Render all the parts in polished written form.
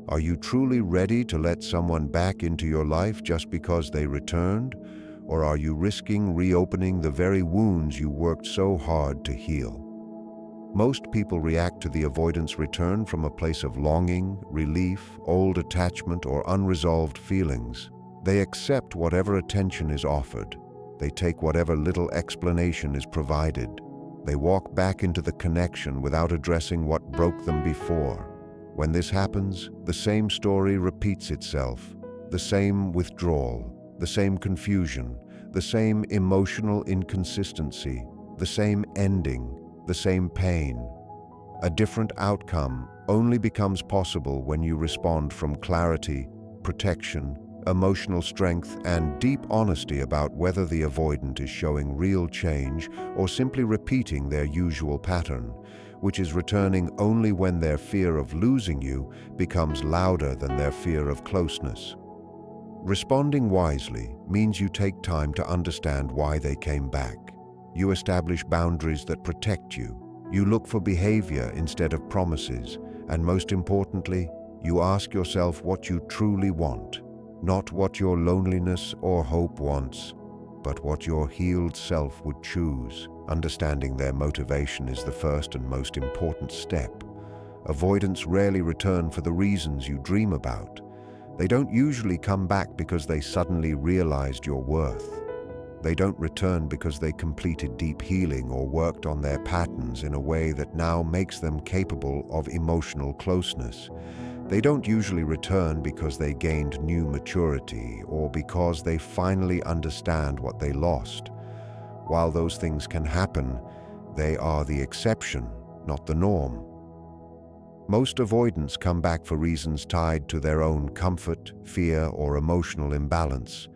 Are you truly ready to let someone back into your life just because they returned? Or are you risking reopening the very wounds you worked so hard to heal? Most people react to the avoidance return from a place of longing, relief, old attachment, or unresolved feelings. They accept whatever attention is offered. They take whatever little explanation is provided. They walk back into the connection without addressing what broke them before. When this happens, the same story repeats itself. The same withdrawal, the same confusion, the same emotional inconsistency, the same ending, the same pain. A different outcome only becomes possible when you respond from clarity, protection, emotional strength, and deep honesty about whether the avoidant is showing real change or simply repeating their usual pattern, which is returning only when their fear of losing you becomes louder than their fear of closeness. Responding wisely means you take time to understand why they came back. You establish boundaries that protect you. You look for behavior instead of promises. And most importantly, you ask yourself what you truly want. Not what your loneliness or hope wants, but what your healed self would choose. Understanding their motivation is the first and most important step. Avoidants rarely return for the reasons you dream about. They don't usually come back because they suddenly realized your worth. They don't return because they completed deep healing or worked on their patterns in a way that now makes them capable of emotional closeness. They don't usually return because they gained new maturity or because they finally understand what they lost. While those things can happen, they are the exception, not the norm. Most avoidants come back for reasons tied to their own comfort, fear, or emotional imbalance.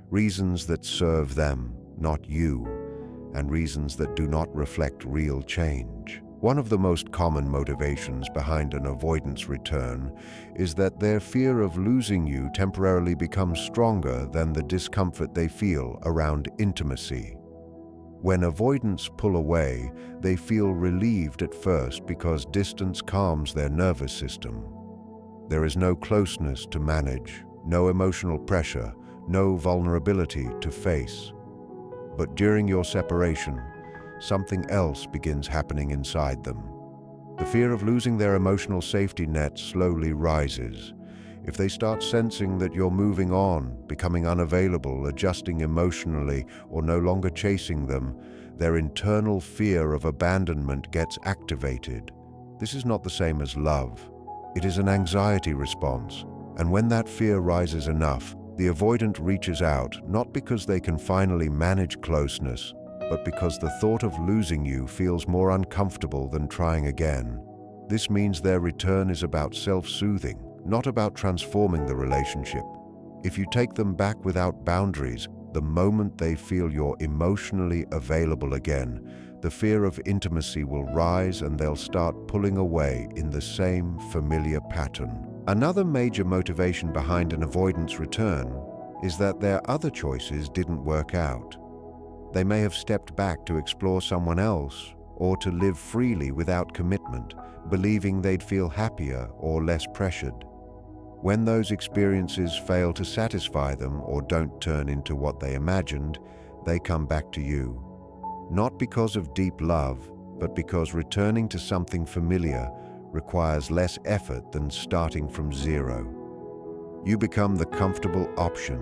Reasons that serve them, not you, and reasons that do not reflect real change. One of the most common motivations behind an avoidance return is that their fear of losing you temporarily becomes stronger than the discomfort they feel around intimacy. When avoidants pull away, they feel relieved at first because distance calms their nervous system. There is no closeness to manage, no emotional pressure, no vulnerability to face. But during your separation, something else begins happening inside them. The fear of losing their emotional safety net slowly rises. If they start sensing that you're moving on, becoming unavailable, adjusting emotionally, or no longer chasing them, their internal fear of abandonment gets activated. This is not the same as love. It is an anxiety response, and when that fear rises enough, the avoidant reaches out, not because they can finally manage closeness, but because the thought of losing you feels more uncomfortable than trying again. This means their return is about self-soothing, not about transforming the relationship. If you take them back without boundaries, the moment they feel you're emotionally available again, the fear of intimacy will rise and they'll start pulling away in the same familiar pattern. Another major motivation behind an avoidance return is that their other choices didn't work out. They may have stepped back to explore someone else or to live freely without commitment, believing they'd feel happier or less pressured. When those experiences fail to satisfy them or don't turn into what they imagined, they come back to you. Not because of deep love, but because returning to something familiar requires less effort than starting from zero. You become the comfortable option,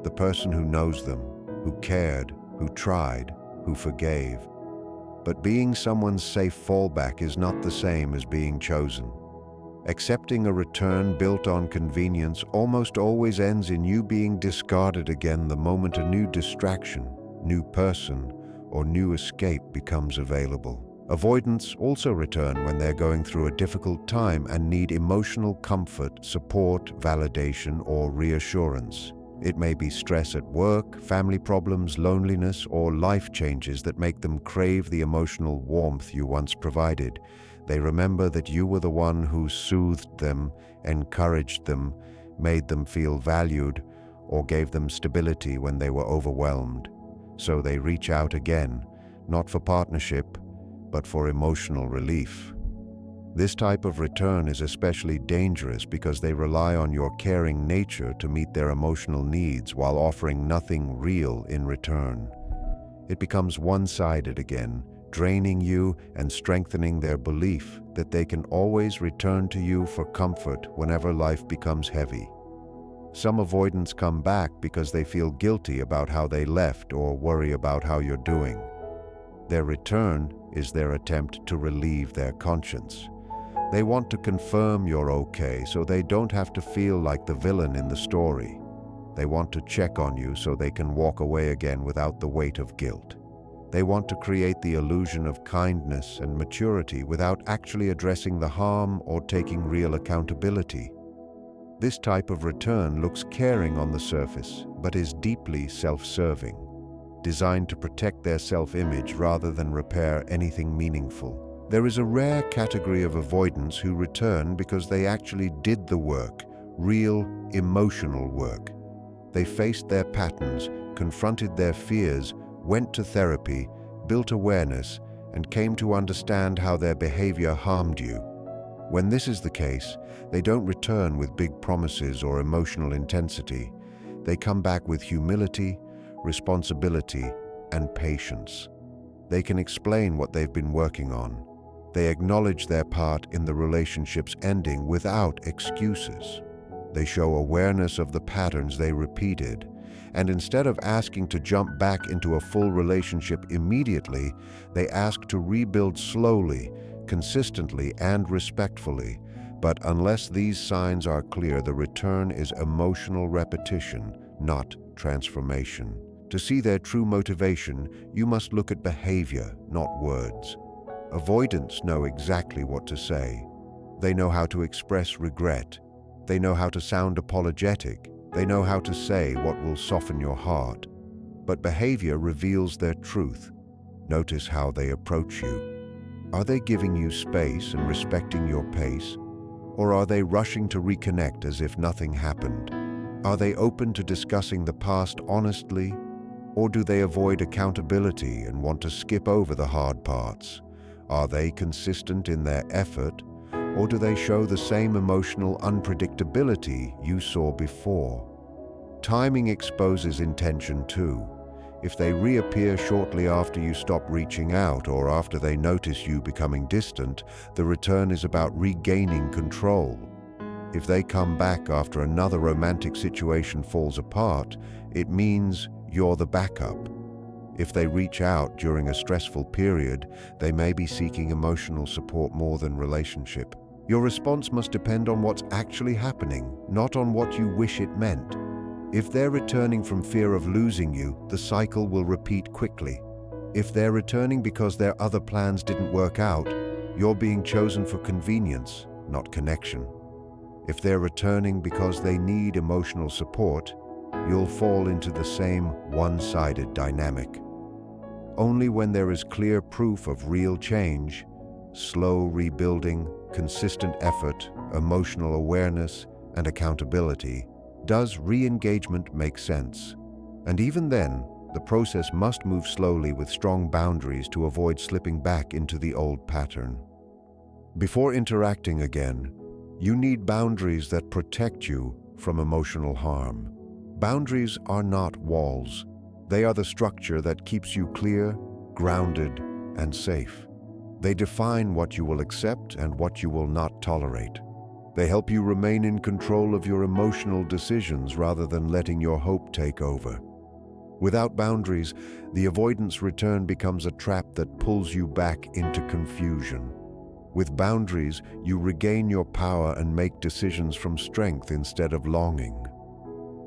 the person who knows them, who cared, who tried, who forgave. But being someone's safe fallback is not the same as being chosen. Accepting a return built on convenience almost always ends in you being discarded again the moment a new distraction, new person, or new escape becomes available. Avoidants also return when they're going through a difficult time and need emotional comfort, support, validation, or reassurance. It may be stress at work, family problems, loneliness, or life changes that make them crave the emotional warmth you once provided. They remember that you were the one who soothed them, encouraged them, made them feel valued, or gave them stability when they were overwhelmed. So they reach out again, not for partnership, but for emotional relief. This type of return is especially dangerous because they rely on your caring nature to meet their emotional needs while offering nothing real in return. It becomes one-sided again, draining you and strengthening their belief that they can always return to you for comfort whenever life becomes heavy. Some avoidants come back because they feel guilty about how they left or worry about how you're doing. Their return is their attempt to relieve their conscience. They want to confirm you're okay so they don't have to feel like the villain in the story. They want to check on you so they can walk away again without the weight of guilt. They want to create the illusion of kindness and maturity without actually addressing the harm or taking real accountability. This type of return looks caring on the surface, but is deeply self-serving, designed to protect their self-image rather than repair anything meaningful. There is a rare category of avoidants who return because they actually did the work, real, emotional work. They faced their patterns, confronted their fears, went to therapy, built awareness, and came to understand how their behavior harmed you. When this is the case, they don't return with big promises or emotional intensity. They come back with humility, responsibility, and patience. They can explain what they've been working on. They acknowledge their part in the relationship's ending without excuses. They show awareness of the patterns they repeated, and instead of asking to jump back into a full relationship immediately, they ask to rebuild slowly, consistently, and respectfully. But unless these signs are clear, the return is emotional repetition, not transformation. To see their true motivation, you must look at behavior, not words. Avoidants know exactly what to say. They know how to express regret. They know how to sound apologetic. They know how to say what will soften your heart. But behavior reveals their truth. Notice how they approach you. Are they giving you space and respecting your pace? Or are they rushing to reconnect as if nothing happened? Are they open to discussing the past honestly? Or do they avoid accountability and want to skip over the hard parts? Are they consistent in their effort? Or do they show the same emotional unpredictability you saw before? Timing exposes intention too. If they reappear shortly after you stop reaching out or after they notice you becoming distant, the return is about regaining control. If they come back after another romantic situation falls apart, it means you're the backup. If they reach out during a stressful period, they may be seeking emotional support more than relationship. Your response must depend on what's actually happening, not on what you wish it meant. If they're returning from fear of losing you, the cycle will repeat quickly. If they're returning because their other plans didn't work out, you're being chosen for convenience, not connection. If they're returning because they need emotional support, you'll fall into the same one-sided dynamic. Only when there is clear proof of real change, slow rebuilding, consistent effort, emotional awareness, and accountability, does re-engagement make sense. And even then, the process must move slowly with strong boundaries to avoid slipping back into the old pattern. Before interacting again, you need boundaries that protect you from emotional harm. Boundaries are not walls. They are the structure that keeps you clear, grounded, and safe. They define what you will accept and what you will not tolerate. They help you remain in control of your emotional decisions rather than letting your hope take over. Without boundaries, the avoidance return becomes a trap that pulls you back into confusion. With boundaries, you regain your power and make decisions from strength instead of longing.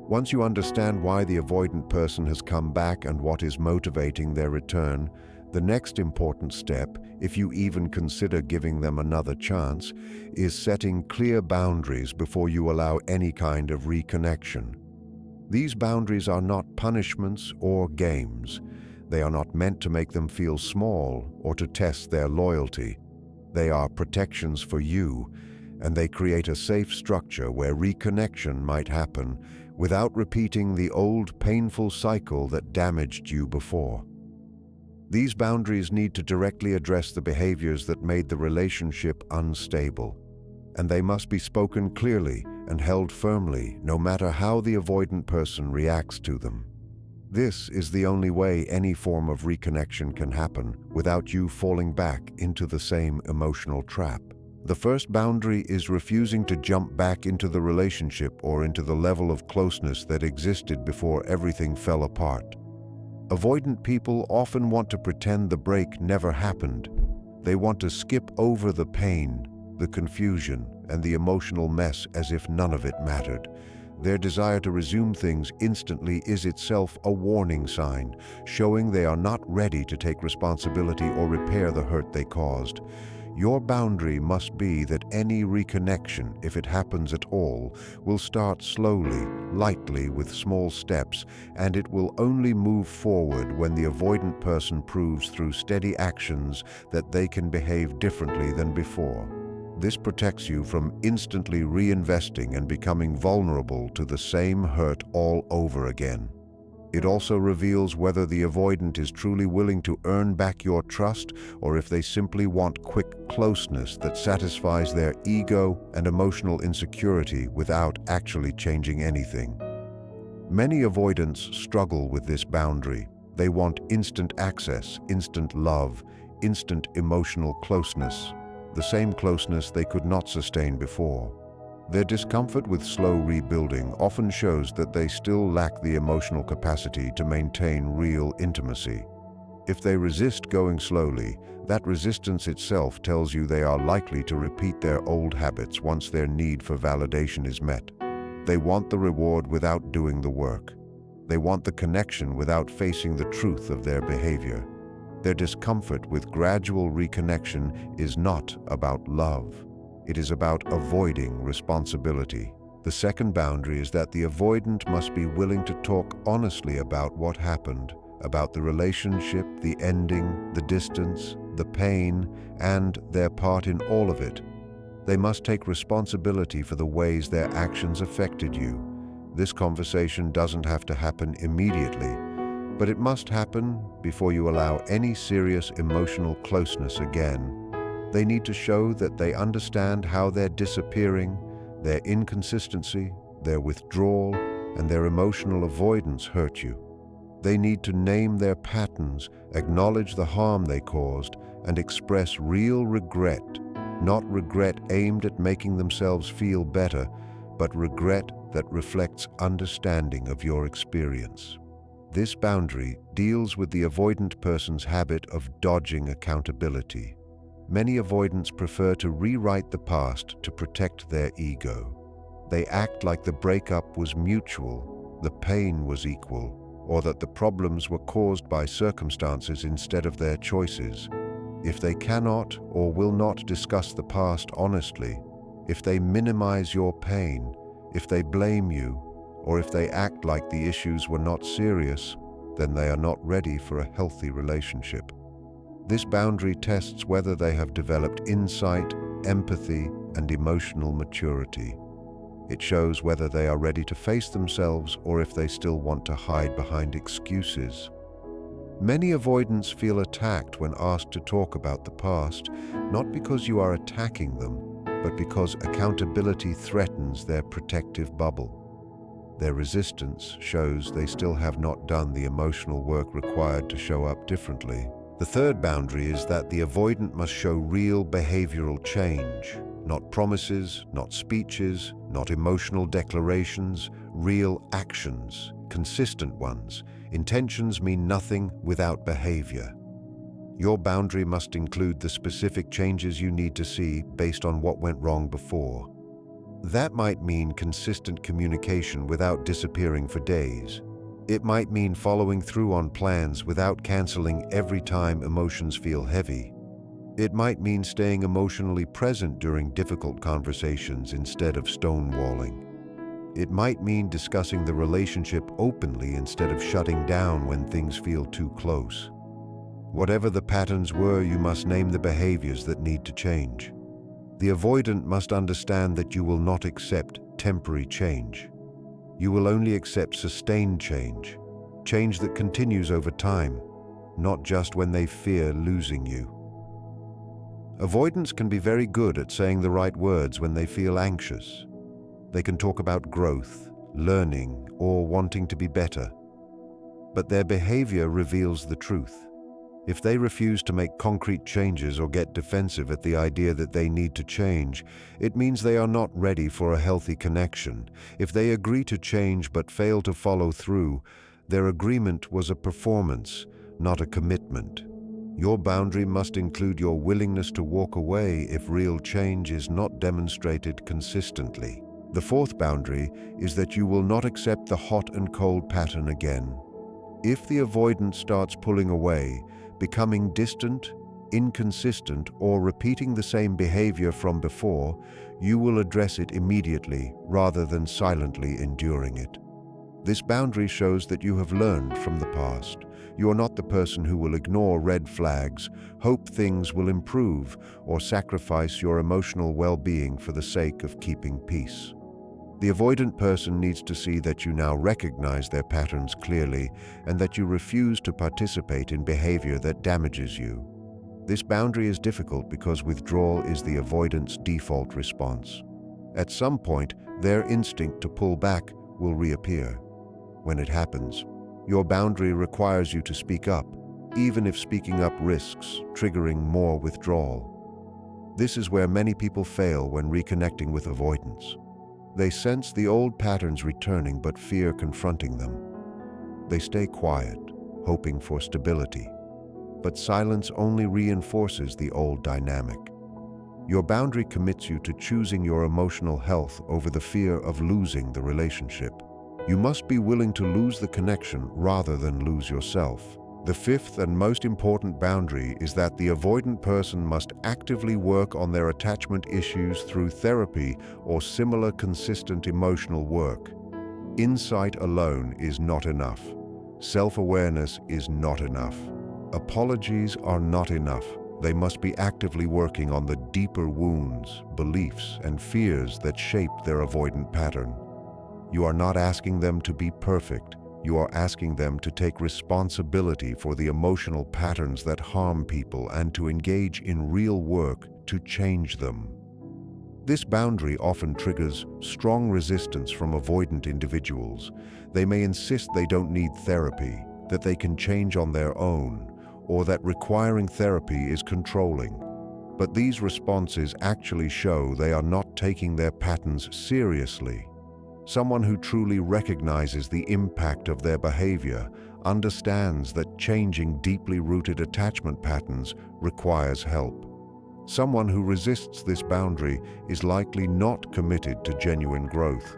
Once you understand why the avoidant person has come back and what is motivating their return, the next important step, if you even consider giving them another chance, is setting clear boundaries before you allow any kind of reconnection. These boundaries are not punishments or games. They are not meant to make them feel small or to test their loyalty. They are protections for you, and they create a safe structure where reconnection might happen without repeating the old painful cycle that damaged you before. These boundaries need to directly address the behaviors that made the relationship unstable, and they must be spoken clearly and held firmly, no matter how the avoidant person reacts to them. This is the only way any form of reconnection can happen without you falling back into the same emotional trap. The first boundary is refusing to jump back into the relationship or into the level of closeness that existed before everything fell apart. Avoidant people often want to pretend the break never happened. They want to skip over the pain, the confusion, and the emotional mess as if none of it mattered. Their desire to resume things instantly is itself a warning sign, showing they are not ready to take responsibility or repair the hurt they caused. Your boundary must be that any reconnection, if it happens at all, will start slowly, lightly, with small steps, and it will only move forward when the avoidant person proves through steady actions that they can behave differently than before. This protects you from instantly reinvesting and becoming vulnerable to the same hurt all over again. It also reveals whether the avoidant is truly willing to earn back your trust or if they simply want quick closeness that satisfies their ego and emotional insecurity without actually changing anything. Many avoidants struggle with this boundary. They want instant access, instant love, instant emotional closeness, the same closeness they could not sustain before. Their discomfort with slow rebuilding often shows that they still lack the emotional capacity to maintain real intimacy. If they resist going slowly, that resistance itself tells you they are likely to repeat their old habits once their need for validation is met. They want the reward without doing the work. They want the connection without facing the truth of their behavior. Their discomfort with gradual reconnection is not about love. It is about avoiding responsibility. The second boundary is that the avoidant must be willing to talk honestly about what happened, about the relationship, the ending, the distance, the pain, and their part in all of it. They must take responsibility for the ways their actions affected you. This conversation doesn't have to happen immediately, but it must happen before you allow any serious emotional closeness again. They need to show that they understand how their disappearing, their inconsistency, their withdrawal, and their emotional avoidance hurt you. They need to name their patterns, acknowledge the harm they caused, and express real regret, not regret aimed at making themselves feel better, but regret that reflects understanding of your experience. This boundary deals with the avoidant person's habit of dodging accountability. Many avoidants prefer to rewrite the past to protect their ego. They act like the breakup was mutual, the pain was equal, or that the problems were caused by circumstances instead of their choices. If they cannot or will not discuss the past honestly, if they minimize your pain, if they blame you, or if they act like the issues were not serious, then they are not ready for a healthy relationship. This boundary tests whether they have developed insight, empathy, and emotional maturity. It shows whether they are ready to face themselves or if they still want to hide behind excuses. Many avoidants feel attacked when asked to talk about the past, not because you are attacking them, but because accountability threatens their protective bubble. Their resistance shows they still have not done the emotional work required to show up differently. The third boundary is that the avoidant must show real behavioral change, not promises, not speeches, not emotional declarations, real actions, consistent ones. Intentions mean nothing without behavior. Your boundary must include the specific changes you need to see based on what went wrong before. That might mean consistent communication without disappearing for days. It might mean following through on plans without canceling every time emotions feel heavy. It might mean staying emotionally present during difficult conversations instead of stonewalling. It might mean discussing the relationship openly instead of shutting down when things feel too close. Whatever the patterns were, you must name the behaviors that need to change. The avoidant must understand that you will not accept temporary change. You will only accept sustained change, change that continues over time. not just when they fear losing you. Avoidants can be very good at saying the right words when they feel anxious. They can talk about growth, learning, or wanting to be better. But their behavior reveals the truth. If they refuse to make concrete changes or get defensive at the idea that they need to change, it means they are not ready for a healthy connection. If they agree to change but fail to follow through, their agreement was a performance, not a commitment. Your boundary must include your willingness to walk away if real change is not demonstrated consistently. The fourth boundary is that you will not accept the hot and cold pattern again. If the avoidant starts pulling away, becoming distant, inconsistent, or repeating the same behavior from before, you will address it immediately rather than silently enduring it. This boundary shows that you have learned from the past. You are not the person who will ignore red flags, hope things will improve, or sacrifice your emotional well-being for the sake of keeping peace. The avoidant person needs to see that you now recognize their patterns clearly and that you refuse to participate in behavior that damages you. This boundary is difficult because withdrawal is the avoidant's default response. At some point, their instinct to pull back will reappear. When it happens, your boundary requires you to speak up, even if speaking up risks triggering more withdrawal. This is where many people fail when reconnecting with avoidance. They sense the old patterns returning but fear confronting them. They stay quiet, hoping for stability. But silence only reinforces the old dynamic. Your boundary commits you to choosing your emotional health over the fear of losing the relationship. You must be willing to lose the connection rather than lose yourself. The fifth and most important boundary is that the avoidant person must actively work on their attachment issues through therapy or similar consistent emotional work. Insight alone is not enough. Self-awareness is not enough. Apologies are not enough. They must be actively working on the deeper wounds, beliefs, and fears that shape their avoidant pattern. You are not asking them to be perfect. You are asking them to take responsibility for the emotional patterns that harm people and to engage in real work to change them. This boundary often triggers strong resistance from avoidant individuals. They may insist they don't need therapy, that they can change on their own, or that requiring therapy is controlling. But these responses actually show they are not taking their patterns seriously. Someone who truly recognizes the impact of their behavior understands that changing deeply rooted attachment patterns requires help. Someone who resists this boundary is likely not committed to genuine growth.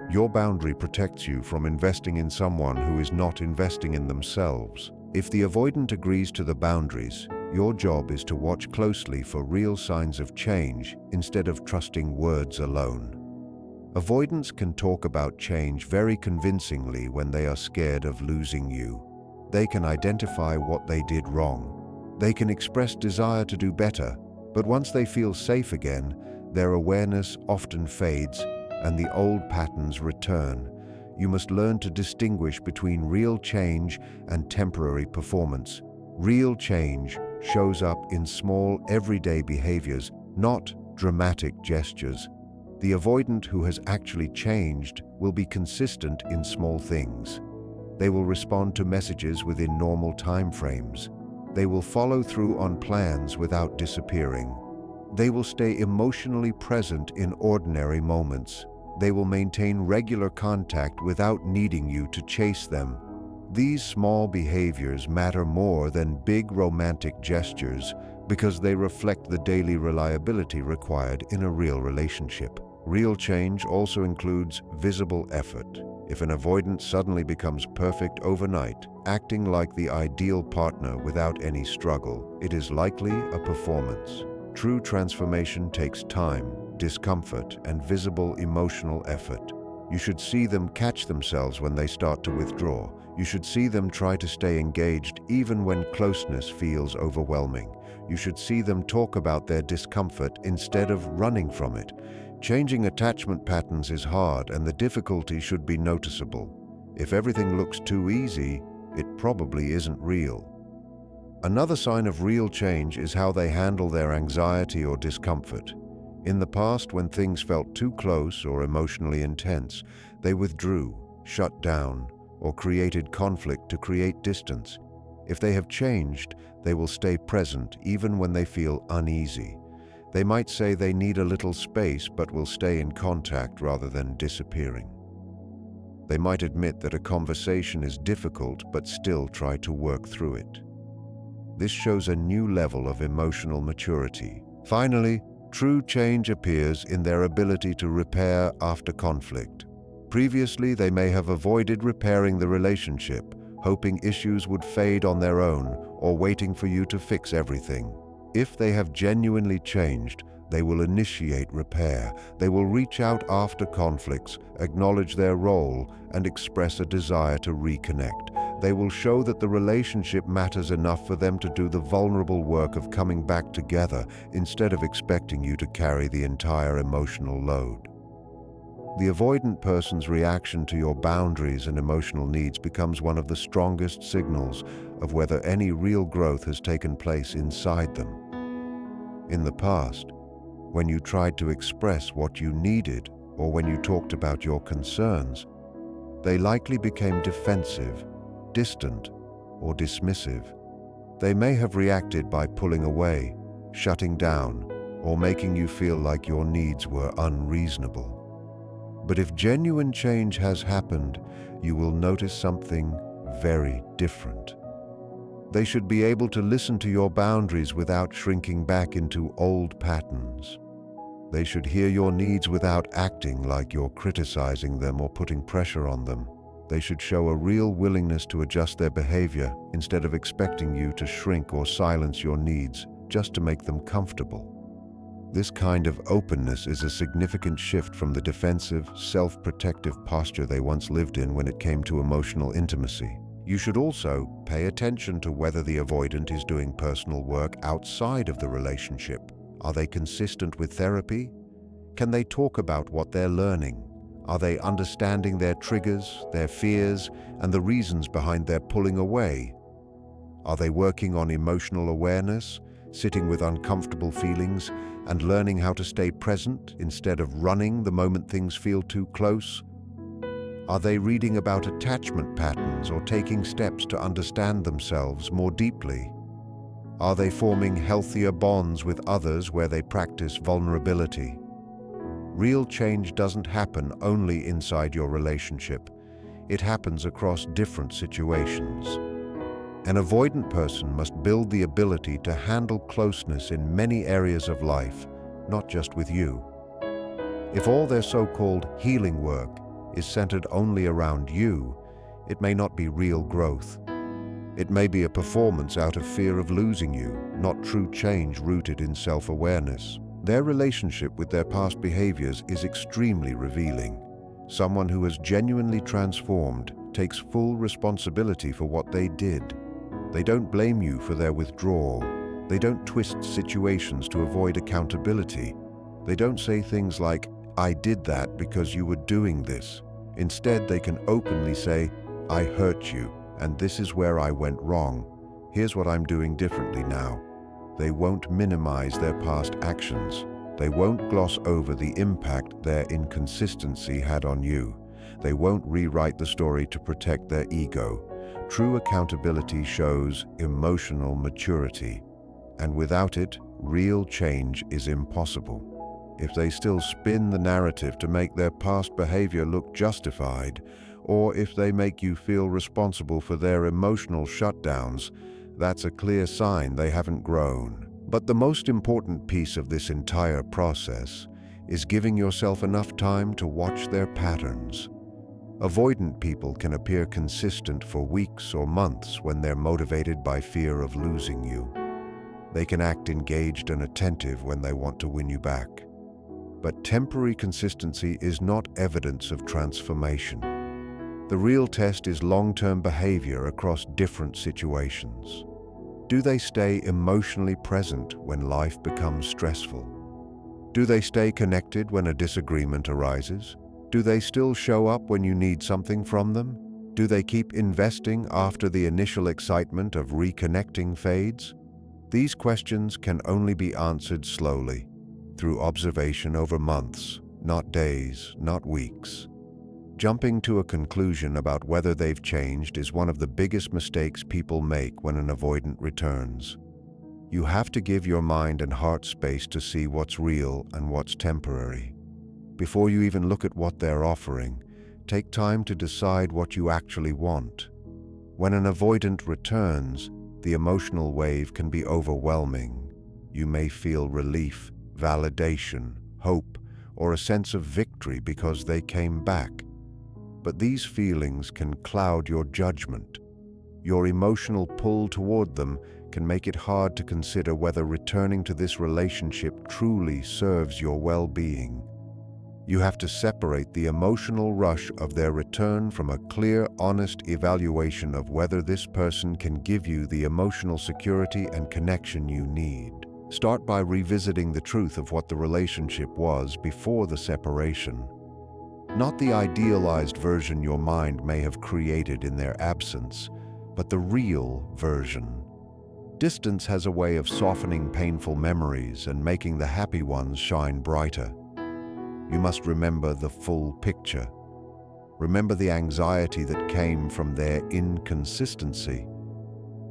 Your boundary protects you from investing in someone who is not investing in themselves. If the avoidant agrees to the boundaries, your job is to watch closely for real signs of change instead of trusting words alone. Avoidants can talk about change very convincingly when they are scared of losing you. They can identify what they did wrong. They can express desire to do better, but once they feel safe again, their awareness often fades and the old patterns return. You must learn to distinguish between real change and temporary performance. Real change shows up in small, everyday behaviors, not dramatic gestures. The avoidant who has actually changed will be consistent in small things. They will respond to messages within normal time frames. They will follow through on plans without disappearing. They will stay emotionally present in ordinary moments. They will maintain regular contact without needing you to chase them. These small behaviors matter more than big romantic gestures because they reflect the daily reliability required in a real relationship. Real change also includes visible effort. If an avoidant suddenly becomes perfect overnight, acting like the ideal partner without any struggle, it is likely a performance. True transformation takes time, discomfort, and visible emotional effort. You should see them catch themselves when they start to withdraw. You should see them try to stay engaged even when closeness feels overwhelming. You should see them talk about their discomfort instead of running from it. Changing attachment patterns is hard and the difficulty should be noticeable. If everything looks too easy, it probably isn't real. Another sign of real change is how they handle their anxiety or discomfort. In the past, when things felt too close or emotionally intense, they withdrew, shut down, or created conflict to create distance. If they have changed, they will stay present even when they feel uneasy. They might say they need a little space but will stay in contact rather than disappearing. They might admit that a conversation is difficult but still try to work through it. This shows a new level of emotional maturity. Finally, true change appears in their ability to repair after conflict. Previously, they may have avoided repairing the relationship, hoping issues would fade on their own or waiting for you to fix everything. If they have genuinely changed, they will initiate repair. They will reach out after conflicts, acknowledge their role, and express a desire to reconnect. They will show that the relationship matters enough for them to do the vulnerable work of coming back together instead of expecting you to carry the entire emotional load. The avoidant person's reaction to your boundaries and emotional needs becomes one of the strongest signals of whether any real growth has taken place inside them. In the past, when you tried to express what you needed or when you talked about your concerns, they likely became defensive, distant, or dismissive. They may have reacted by pulling away, shutting down, or making you feel like your needs were unreasonable. But if genuine change has happened, you will notice something very different. They should be able to listen to your boundaries without shrinking back into old patterns. They should hear your needs without acting like you're criticizing them or putting pressure on them. They should show a real willingness to adjust their behavior instead of expecting you to shrink or silence your needs just to make them comfortable. This kind of openness is a significant shift from the defensive, self-protective posture they once lived in when it came to emotional intimacy. You should also pay attention to whether the avoidant is doing personal work outside of the relationship. Are they consistent with therapy? Can they talk about what they're learning? Are they understanding their triggers, their fears, and the reasons behind their pulling away? Are they working on emotional awareness, sitting with uncomfortable feelings, and learning how to stay present instead of running the moment things feel too close? Are they reading about attachment patterns or taking steps to understand themselves more deeply? Are they forming healthier bonds with others where they practice vulnerability? Real change doesn't happen only inside your relationship. It happens across different situations. An avoidant person must build the ability to handle closeness in many areas of life, not just with you. If all their so-called healing work is centered only around you, it may not be real growth. It may be a performance out of fear of losing you, not true change rooted in self-awareness. Their relationship with their past behaviors is extremely revealing. Someone who has genuinely transformed takes full responsibility for what they did. They don't blame you for their withdrawal. They don't twist situations to avoid accountability. They don't say things like, "I did that because you were doing this." Instead, they can openly say, "I hurt you, and this is where I went wrong. Here's what I'm doing differently now." They won't minimize their past actions. They won't gloss over the impact their inconsistency had on you. They won't rewrite the story to protect their ego. True accountability shows emotional maturity, and without it, real change is impossible. If they still spin the narrative to make their past behavior look justified, or if they make you feel responsible for their emotional shutdowns, that's a clear sign they haven't grown. But the most important piece of this entire process is giving yourself enough time to watch their patterns. Avoidant people can appear consistent for weeks or months when they're motivated by fear of losing you. They can act engaged and attentive when they want to win you back. But temporary consistency is not evidence of transformation. The real test is long-term behavior across different situations. Do they stay emotionally present when life becomes stressful? Do they stay connected when a disagreement arises? Do they still show up when you need something from them? Do they keep investing after the initial excitement of reconnecting fades? These questions can only be answered slowly, through observation over months, not days, not weeks. Jumping to a conclusion about whether they've changed is one of the biggest mistakes people make when an avoidant returns. You have to give your mind and heart space to see what's real and what's temporary. Before you even look at what they're offering, take time to decide what you actually want. When an avoidant returns, the emotional wave can be overwhelming. You may feel relief, validation, hope, or a sense of victory because they came back. But these feelings can cloud your judgment. Your emotional pull toward them can make it hard to consider whether returning to this relationship truly serves your well-being. You have to separate the emotional rush of their return from a clear, honest evaluation of whether this person can give you the emotional security and connection you need. Start by revisiting the truth of what the relationship was before the separation. Not the idealized version your mind may have created in their absence, but the real version. Distance has a way of softening painful memories and making the happy ones shine brighter. You must remember the full picture. Remember the anxiety that came from their inconsistency,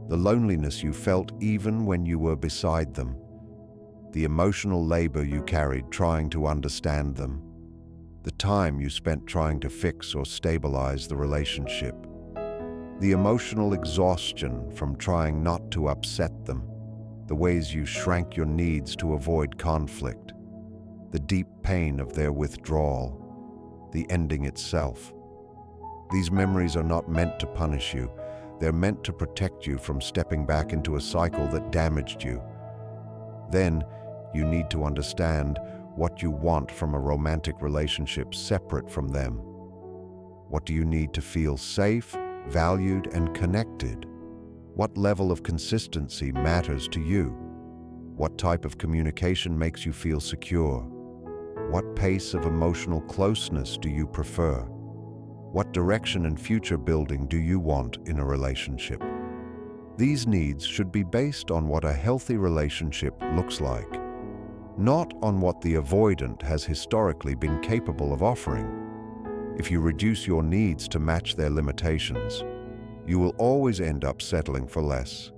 the loneliness you felt even when you were beside them, the emotional labor you carried trying to understand them, the time you spent trying to fix or stabilize the relationship, the emotional exhaustion from trying not to upset them, the ways you shrank your needs to avoid conflict, the deep pain of their withdrawal, the ending itself. These memories are not meant to punish you. They're meant to protect you from stepping back into a cycle that damaged you. Then, you need to understand what you want from a romantic relationship separate from them. What do you need to feel safe, valued, and connected? What level of consistency matters to you? What type of communication makes you feel secure? What pace of emotional closeness do you prefer? What direction and future building do you want in a relationship? These needs should be based on what a healthy relationship looks like, not on what the avoidant has historically been capable of offering. If you reduce your needs to match their limitations, you will always end up settling for less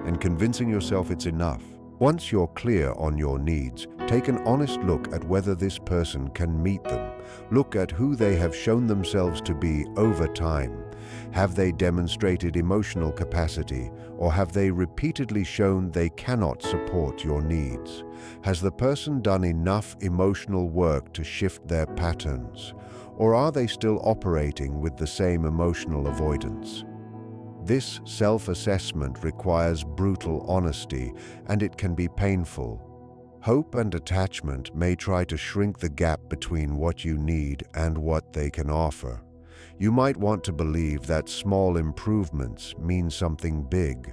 and convincing yourself it's enough. Once you're clear on your needs, take an honest look at whether this person can meet them. Look at who they have shown themselves to be over time. Have they demonstrated emotional capacity, or have they repeatedly shown they cannot support your needs? Has the person done enough emotional work to shift their patterns, or are they still operating with the same emotional avoidance? This self-assessment requires brutal honesty, and it can be painful. Hope and attachment may try to shrink the gap between what you need and what they can offer. You might want to believe that small improvements mean something big,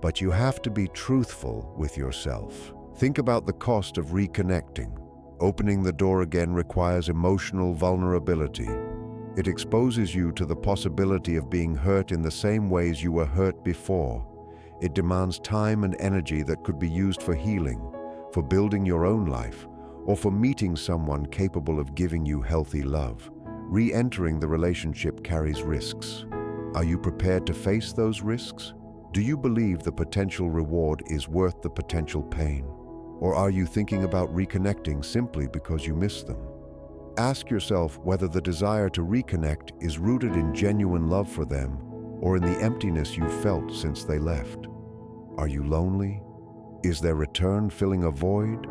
but you have to be truthful with yourself. Think about the cost of reconnecting. Opening the door again requires emotional vulnerability. It exposes you to the possibility of being hurt in the same ways you were hurt before. It demands time and energy that could be used for healing, for building your own life, or for meeting someone capable of giving you healthy love. Re-entering the relationship carries risks. Are you prepared to face those risks? Do you believe the potential reward is worth the potential pain? Or are you thinking about reconnecting simply because you miss them? Ask yourself whether the desire to reconnect is rooted in genuine love for them or in the emptiness you felt since they left. Are you lonely? Is their return filling a void?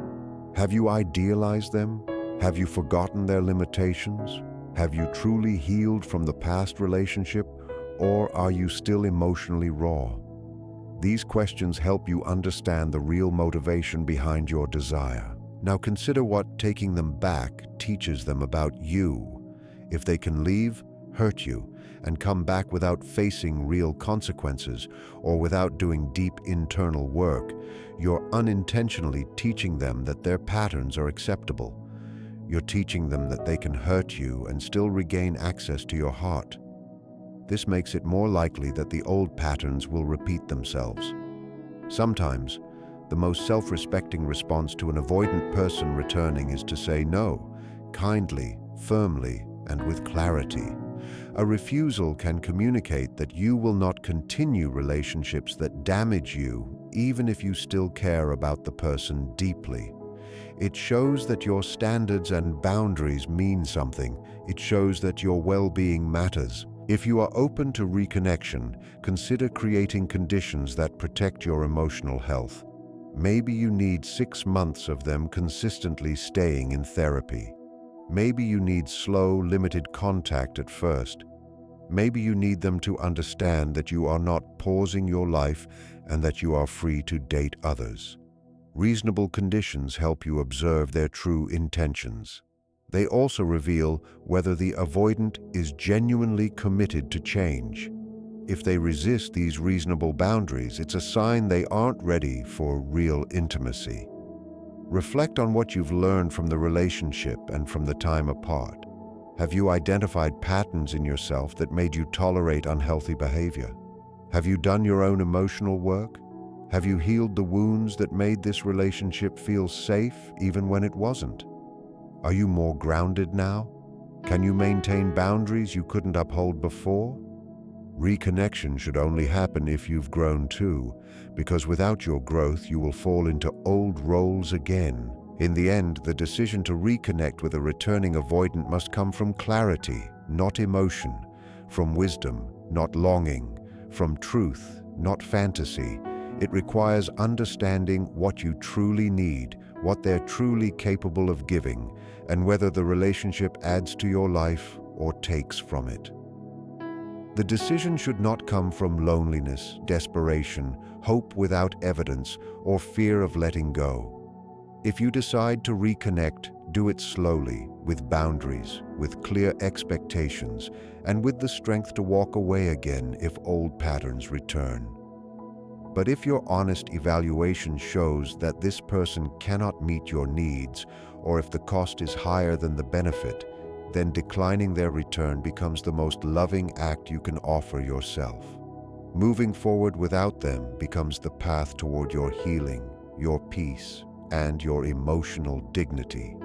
Have you idealized them? Have you forgotten their limitations? Have you truly healed from the past relationship, or are you still emotionally raw? These questions help you understand the real motivation behind your desire. Now consider what taking them back teaches them about you. If they can leave, hurt you, and come back without facing real consequences or without doing deep internal work, you're unintentionally teaching them that their patterns are acceptable. You're teaching them that they can hurt you and still regain access to your heart. This makes it more likely that the old patterns will repeat themselves. Sometimes, the most self-respecting response to an avoidant person returning is to say no, kindly, firmly, and with clarity. A refusal can communicate that you will not continue relationships that damage you, even if you still care about the person deeply. It shows that your standards and boundaries mean something. It shows that your well-being matters. If you are open to reconnection, consider creating conditions that protect your emotional health. Maybe you need 6 months of them consistently staying in therapy. Maybe you need slow, limited contact at first. Maybe you need them to understand that you are not pausing your life and that you are free to date others. Reasonable conditions help you observe their true intentions. They also reveal whether the avoidant is genuinely committed to change. If they resist these reasonable boundaries, it's a sign they aren't ready for real intimacy. Reflect on what you've learned from the relationship and from the time apart. Have you identified patterns in yourself that made you tolerate unhealthy behavior? Have you done your own emotional work? Have you healed the wounds that made this relationship feel safe even when it wasn't? Are you more grounded now? Can you maintain boundaries you couldn't uphold before? Reconnection should only happen if you've grown too, because without your growth you will fall into old roles again. In the end, the decision to reconnect with a returning avoidant must come from clarity, not emotion, from wisdom, not longing, from truth, not fantasy. It requires understanding what you truly need, what they're truly capable of giving, and whether the relationship adds to your life or takes from it. The decision should not come from loneliness, desperation, hope without evidence, or fear of letting go. If you decide to reconnect, do it slowly, with boundaries, with clear expectations, and with the strength to walk away again if old patterns return. But if your honest evaluation shows that this person cannot meet your needs, or if the cost is higher than the benefit, then declining their return becomes the most loving act you can offer yourself. Moving forward without them becomes the path toward your healing, your peace, and your emotional dignity.